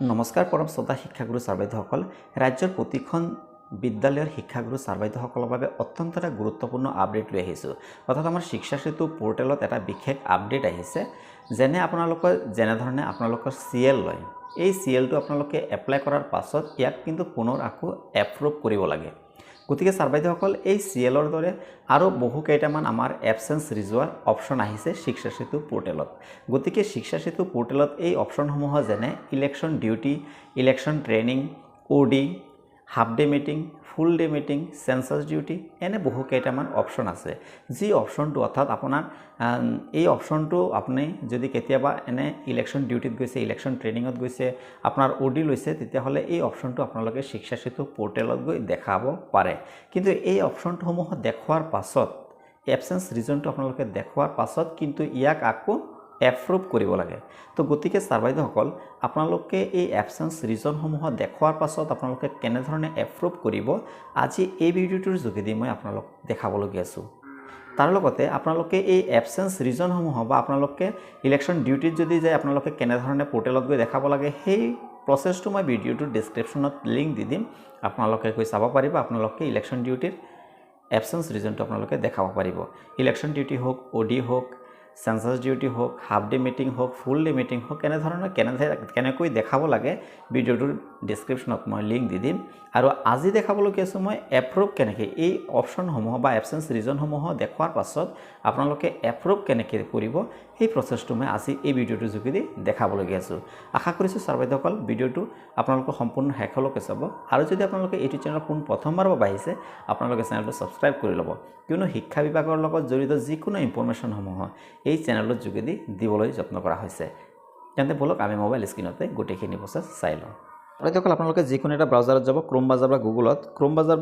নমস্কাৰ পৰম শ্ৰোতা শিক্ষাগুৰু ছাৰ বাইদেউসকল ৰাজ্যৰ প্ৰতিখন বিদ্যালয়ৰ শিক্ষাগুৰু ছাৰ বাইদেউসকলৰ বাবে অত্যন্ত এটা গুৰুত্বপূৰ্ণ আপডেট লৈ আহিছোঁ অৰ্থাৎ আমাৰ শিক্ষা সেতু পোৰ্টেলত এটা বিশেষ আপডেট আহিছে যেনে আপোনালোকৰ যেনেধৰণে আপোনালোকৰ CL লয় এই CLটো আপোনালোকে এপ্লাই কৰাৰ পাছত ইয়াক কিন্তু পুনৰ আকৌ এপ্ৰুভ কৰিব লাগে গতিকে ছাৰ বাইদেউসকল এই CLৰ দৰে আৰু বহু কেইটামান আমাৰ এবসেন্স ৰিজোৱাৰ অপশ্যন আহিছে শিক্ষা সেতু পোৰ্টেলত গতিকে শিক্ষা সেতু পোৰ্টেলত এই অপশ্যনসমূহ যেনে election duty election training OD half day meeting full day meeting census duty এনে বহু কেইটামান অপশ্যন আছে যি অপশ্যনটো অৰ্থাৎ আপোনাৰ এই অপশ্যনটো আপুনি যদি কেতিয়াবা এনে ইলেকশ্যন ডিউটিত গৈছে ইলেকশ্যন ট্ৰেইনিঙত গৈছে আপোনাৰ OD লৈছে তেতিয়াহ'লে এই অপশ্যনটো আপোনালোকে শিক্ষা সেতু পোৰ্টেলত গৈ দেখাব পাৰে কিন্তু এই অপশ্যনসমূহ দেখুৱাৰ পাছত এবসেন্স ৰিজনটো আপোনালোকে দেখুৱাৰ পাছত কিন্তু ইয়াক আকৌ এপ্ৰুভ কৰিব লাগে তো গতিকে ছাৰ বাইদেউসকল আপোনালোকে এই এবসেন্স ৰিজনসমূহ দেখুৱাৰ পাছত আপোনালোকে কেনেধৰণে এপ্ৰুভ কৰিব আজি এই ভিডিঅ'টোৰ যোগেদি মই আপোনালোক দেখাবলগীয়া আছোঁ তাৰ লগতে আপোনালোকে এই এবসেন্স ৰিজনসমূহ বা আপোনালোকে ইলেকশ্যন ডিউটিত যদি যায় আপোনালোকে কেনেধৰণে পোৰ্টেলত গৈ দেখাব লাগে সেই প্ৰচেছটো মই ভিডিঅ'টোৰ ডেছক্ৰিপশ্যনত লিংক দি দিম আপোনালোকে গৈ চাব পাৰিব আপোনালোকে ইলেকশ্যন ডিউটিৰ এবসেন্স ৰিজনটো আপোনালোকে দেখাব পাৰিব ইলেকশ্যন ডিউটি হোক OD হোক সেন্সাস ডিউটি হোক হাফ ডে মিটিং হোক ফুল ডে মিটিং হোক কেনেকৈ দেখাব লাগে ভিডিঅ'টোৰ ডেছক্ৰিপশ্যনত মই লিংক দি দিম আৰু আজি দেখাবলগীয়া আছোঁ মই এপ্ৰুভ কেনেকৈ এই অপশ্যনসমূহ বা এবসেন্স ৰিজনসমূহ দেখুৱাৰ পাছত আপোনালোকে এপ্ৰুভ কেনেকৈ কৰিব সেই প্ৰচেছটো মই আজি এই ভিডিঅ'টোৰ যোগেদি দেখাবলগীয়া আছোঁ আশা কৰিছোঁ ছাৰ বাইদেউসকল ভিডিঅ'টো আপোনালোকে সম্পূৰ্ণ শেষলৈকে চাব আৰু যদি আপোনালোকে এইটো চেনেল প্ৰথমবাৰ বাবে আহিছে আপোনালোকে চেনেলটো ছাবস্ক্ৰাইব কৰি ল'ব কিয়নো শিক্ষা বিভাগৰ লগত জড়িত যিকোনো ইনফৰমেশ্যনসমূহ এই চেনেলৰ যোগেদি দিবলৈ যত্ন কৰা হৈছে তেন্তে বলক আমি মোবাইল স্ক্ৰীনতে গোটেইখিনি প্ৰচেছ চাই লওঁ বাইদেউসকল আপোনালোকে যিকোনো এটা ব্ৰাউজাৰত যাব ক্ৰোম ব্ৰাউজাৰ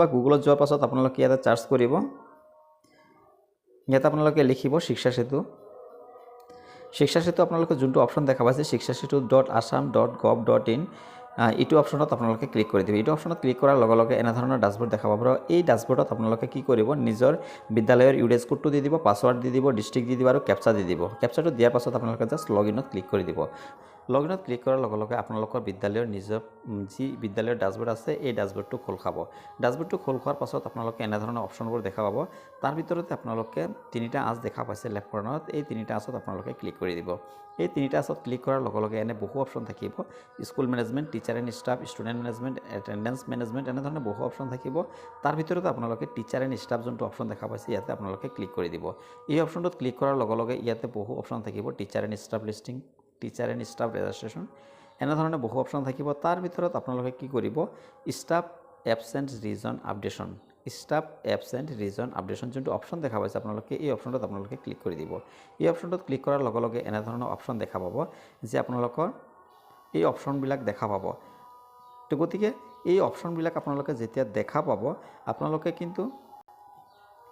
বা গুগলত যোৱাৰ পাছত আপোনালোকে ইয়াতে চাৰ্চ কৰিব ইয়াতে আপোনালোকে লিখিব শিক্ষা সেতু আপোনালোকে যোনটো অপশ্যন দেখা পাইছে shikshasetu.assam.gov.in এইটো অপশ্যনত আপোনালোকে ক্লিক কৰি দিব এইটো অপশ্যনত ক্লিক কৰাৰ লগে লগে এনে ধৰণৰ ড্যাশবোৰ্ড দেখা পাব এই ড্যাশবোৰ্ডত আপোনালোকে কি কৰিব নিজৰ বিদ্যালয়ৰ ইউডেজ কোডটো দি দিব পাছৱৰ্ড দি দিব ডিস্ট্ৰিক্ট দি দিব আৰু ক্যাপচা দি দিব ক্যাপচাটো দিয়াৰ পাছত আপোনালোকে জাস্ট লগইনত ক্লিক কৰি দিব লগইনত ক্লিক কৰাৰ লগে লগে আপোনালোকৰ বিদ্যালয়ৰ নিজৰ যি বিদ্যালয়ৰ ড্যাশবোৰ্ড আছে এই ড্যাশবোৰ্ডটো খোল খাব ড্যাশবোৰ্ডটো খোল খোৱাৰ পাছত আপোনালোকে এনে ধৰণৰ অপশ্যনবোৰ দেখা পাব তাৰ ভিতৰতে আপোনালোকে তিনিটা আঁচ দেখা পাইছে লেফ্ট কৰ্ণাৰত এই তিনিটা আঁচত আপোনালোকে ক্লিক কৰি দিব এই তিনিটা আঁচত ক্লিক কৰাৰ লগে লগে এনে বহু অপশ্যন থাকিব school management teacher and staff student management attendance management এনে ধৰণৰ বহু অপশ্যন থাকিব তাৰ ভিতৰতে আপোনালোকে টিচাৰ এণ্ড ষ্টাফ যোনটো অপশ্যন দেখা পাইছে ইয়াতে আপোনালোকে ক্লিক কৰি দিব এই অপশ্যনটোত ক্লিক কৰাৰ লগে লগে ইয়াতে বহু অপশ্যন থাকিব teacher and staff listing teacher and staff registration এনে ধৰণৰ বহু অপশ্যন থাকিব তাৰ ভিতৰত আপোনালোকে কি কৰিব ষ্টাফ এবসেন্ট ৰিজন আপডেশ্যন যোনটো অপশ্যন দেখা পাইছে আপোনালোকে এই অপশ্যনটোত আপোনালোকে ক্লিক কৰি দিব এই অপশ্যনটোত ক্লিক কৰাৰ লগে লগে এনে ধৰণৰ অপশ্যন দেখা পাব যে আপোনালোকৰ এই অপশ্যনবিলাক দেখা পাব তো গতিকে এই অপশ্যনবিলাক আপোনালোকে যেতিয়া দেখা পাব আপোনালোকে কিন্তু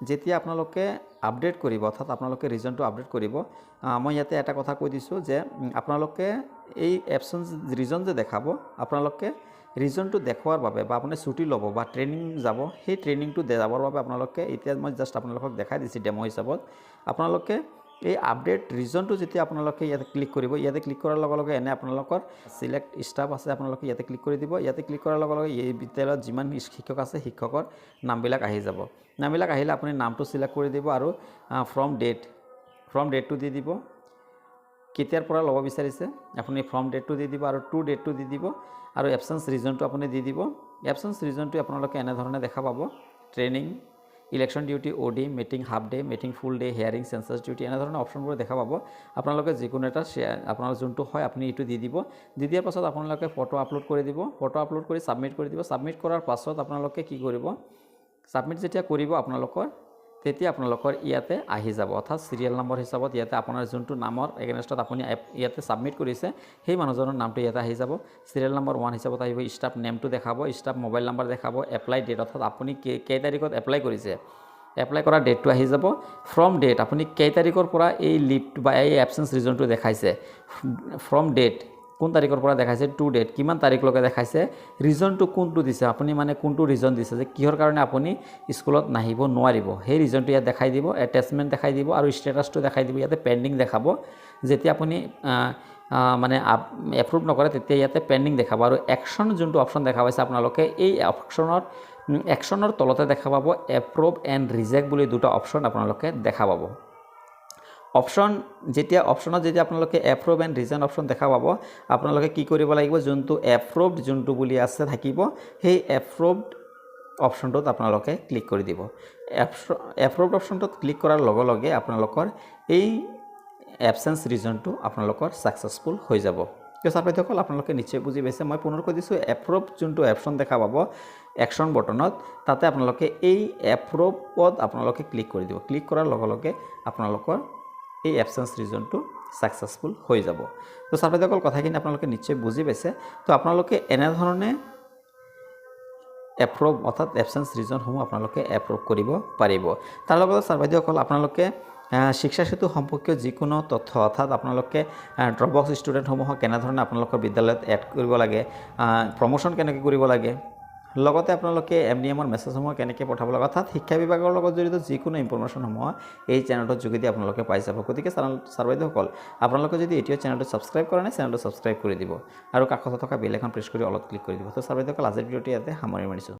যেতিয়া আপোনালোকে আপডেট কৰিব অৰ্থাৎ আপোনালোকে ৰিজনটো আপডেট কৰিব মই ইয়াতে এটা কথা কৈ দিছোঁ যে আপোনালোকে এই এবসেন্স ৰিজন যে দেখাব আপোনালোকে ৰিজনটো দেখুৱাৰ বাবে বা আপুনি ছুটি ল'ব বা ট্ৰেইনিং যাব সেই ট্ৰেইনিংটো যাবৰ বাবে আপোনালোকে এতিয়া মই জাষ্ট আপোনালোকক দেখাই দিছোঁ ডেমো হিচাপত আপোনালোকে এই আপডেট ৰিজনটো যেতিয়া আপোনালোকে ইয়াতে ক্লিক কৰিব ইয়াতে ক্লিক কৰাৰ লগে লগে এনে আপোনালোকৰ সিলেক্ট ষ্টাফ আছে আপোনালোকে ইয়াতে ক্লিক কৰি দিব ইয়াতে ক্লিক কৰাৰ লগে লগে এই বিদ্যালয়ত যিমান শিক্ষক আছে শিক্ষকৰ নামবিলাক আহি যাব নামবিলাক আহিলে আপুনি নামটো সিলেক্ট কৰি দিব আৰু ফ্ৰম ডেটটো দি দিব কেতিয়াৰ পৰা ল'ব বিচাৰিছে আপুনি ফ্ৰম ডেটটো দি দিব আৰু টু ডেটটো দি দিব আৰু এবসেন্স ৰিজনটো আপুনি দি দিব এবসেন্স ৰিজনটো আপোনালোকে এনে ধৰণে দেখা পাব training election duty OD meeting half day meeting full day hearing census duty এনে ধৰণৰ অপশ্যনবোৰ দেখা পাব আপোনালোকে যিকোনো এটা আপোনাৰ যোনটো হয় আপুনি এইটো দি দিব দি দিয়াৰ পাছত আপোনালোকে ফটো আপলোড কৰি দিব ফটো আপলোড কৰি সাবমিট কৰি দিব সাবমিট কৰাৰ পাছত আপোনালোকে কি কৰিব সাবমিট যেতিয়া কৰিব আপোনালোকৰ তেতিয়া আপোনালোকৰ ইয়াতে আহি যাব অৰ্থাৎ সিৰিয়াল নম্বৰ হিচাপত ইয়াতে আপোনাৰ যোনটো নামৰ এগেইনষ্টত আপুনি ইয়াতে সাবমিট কৰিছে সেই মানুহজনৰ নামটো ইয়াতে আহি যাব সিৰিয়াল নম্বৰ 1 হিচাপত আহিব ষ্টাফ নেমটো দেখাব ষ্টাফ মোবাইল নম্বৰ দেখাব এপ্লাই ডেট অৰ্থাৎ আপুনি কেই তাৰিখত এপ্লাই কৰিছে এপ্লাই কৰা ডেটটো আহি যাব ফ্ৰম ডেট আপুনি কেই তাৰিখৰ পৰা এই লিভটো বা এই এবসেন্স ৰিজনটো দেখাইছে ফ্ৰম ডেট কোন তাৰিখৰ পৰা দেখাইছে টু ডেট কিমান তাৰিখলৈকে দেখাইছে ৰিজনটো কোনটো দিছে আপুনি মানে কোনটো ৰিজন দিছে যে কিহৰ কাৰণে আপুনি স্কুলত নাহিব নোৱাৰিব সেই ৰিজনটো ইয়াত দেখাই দিব এটেচমেণ্ট দেখাই দিব আৰু ষ্টেটাছটো দেখাই দিব ইয়াতে পেণ্ডিং দেখাব যেতিয়া আপুনি মানে এপ্ৰুভ নকৰে তেতিয়া ইয়াতে পেণ্ডিং দেখাব আৰু একশ্যন যোনটো অপশ্যন দেখা পাইছে আপোনালোকে এই একশ্যনৰ তলতে দেখা পাব এপ্ৰুভ এণ্ড ৰিজেক্ট বুলি দুটা অপশ্যন আপোনালোকে দেখা পাব অপশ্যনত যেতিয়া আপোনালোকে এপ্ৰুভ এণ্ড ৰিজেক্ট অপশ্যন দেখা পাব আপোনালোকে কি কৰিব লাগিব যোনটো এপ্ৰুভড যোনটো বুলি আছে থাকিব সেই এপ্ৰুভড অপশ্যনটোত আপোনালোকে ক্লিক কৰি দিব এপ্ৰুভড অপশ্যনটোত ক্লিক কৰাৰ লগে লগে আপোনালোকৰ এই এবচেন্স ৰিজনটো আপোনালোকৰ সাকসেসফুল হৈ যাব ছাত্ৰসকল আপোনালোকে নিশ্চয় বুজি পাইছে মই পুনৰ কৈ দিছোঁ এপ্ৰুভ যোনটো অপশ্যন দেখা পাব একশ্যন বটনত তাতে আপোনালোকে এই এপ্ৰুভত আপোনালোকে ক্লিক কৰি দিব ক্লিক কৰাৰ লগে লগে আপোনালোকৰ এই এবচেন্স ৰিজনটো সাকসেসফুল হৈ যাব তো ছাত্ৰসকল কথাখিনি আপোনালোকে নিশ্চয় বুজি পাইছে তো আপোনালোকে এনে ধৰণে এপ্ৰুভ অৰ্থাৎ এবচেন্স ৰিজনসমূহ আপোনালোকে এপ্ৰুভ কৰিব পাৰিব তাৰ লগত ছাত্ৰসকল আপোনালোকে শিক্ষা সেতু সম্পৰ্কীয় যিকোনো তথ্য অৰ্থাৎ আপোনালোকে ড্ৰপবক্স ষ্টুডেণ্টসমূহক কেনেধৰণে আপোনালোকৰ বিদ্যালয়ত এড কৰিব লাগে প্ৰমোশ্যন কেনেকৈ কৰিব লাগে লগতে আপোনালোকে এমডিএমৰ মেছেজসমূহ কেনেকৈ পঠাব লাগে অৰ্থাৎ শিক্ষা বিভাগৰ লগত জড়িত যিকোনো ইনফৰমেশ্যনসমূহ এই চেনেলটোৰ যোগেদি আপোনালোকে পাই যাব গতিকে ছাত্ৰসকল আপোনালোকে যদি এতিয়াও চেনেলটো ছাবস্ক্ৰাইব কৰা নাই চেনেলটো ছাবস্ক্ৰাইব কৰি দিব আৰু কাষতে থকা বেল আইকন প্ৰেছ কৰি অলপ ক্লিক কৰি দিব তো ছাত্ৰসকল আজিৰ ভিডিঅ'টো ইয়াতে সামৰি মাৰিছোঁ